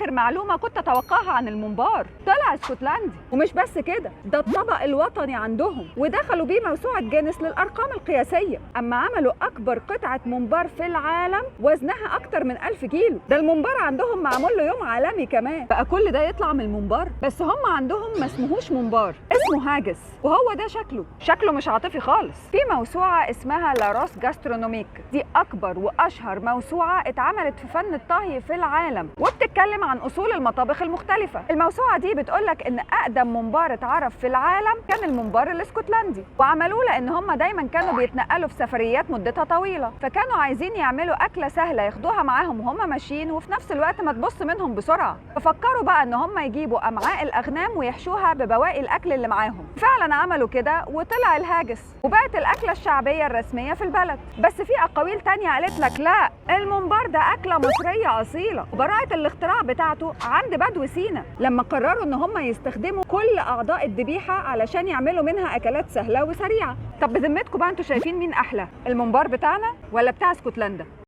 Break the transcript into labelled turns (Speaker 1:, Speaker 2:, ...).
Speaker 1: اخر معلومه كنت اتوقعها عن الممبار، طلع اسكتلندي. ومش بس كده، ده الطبق الوطني عندهم، ودخلوا بيه موسوعه جينيس للارقام القياسيه. اما عملوا اكبر قطعه ممبار في العالم وزنها اكتر من 1000 كيلو. ده الممبار عندهم معمول له يوم عالمي كمان. بقى كل ده يطلع من الممبار؟ بس هم عندهم ما اسمهوش ممبار، اسمه هاجس، وهو ده شكله مش عاطفي خالص. في موسوعه اسمها لاروس جاسترونوميك، دي اكبر واشهر موسوعه اتعملت في فن الطهي في العالم، وبتتكلم عن اصول المطابخ المختلفه. الموسوعه دي بتقولك ان اقدم ممبار اتعرف في العالم كان الممبار الاسكتلندي، وعملوه لان هم دايما كانوا بيتنقلوا في سفريات مدتها طويله، فكانوا عايزين يعملوا اكله سهله ياخدوها معاهم وهم ماشيين، وفي نفس الوقت ما تبص منهم بسرعه. ففكروا بقى ان هم يجيبوا امعاء الاغنام ويحشوها ببواقي الاكل اللي معاهم. فعلا عملوا كده وطلع الهاجس، وبقت الاكله الشعبيه الرسميه في البلد. بس في اقاويل تانية قالت لك لا، الممبار ده اكله مصريه اصيله، وبراءه الاختراع بتاعته عند بدو سينا لما قرروا ان هم يستخدموا كل اعضاء الذبيحه علشان يعملوا منها اكلات سهله وسريعه. طب بذمتكم بقى انتوا شايفين مين احلى، الممبار بتاعنا ولا بتاع اسكتلندا؟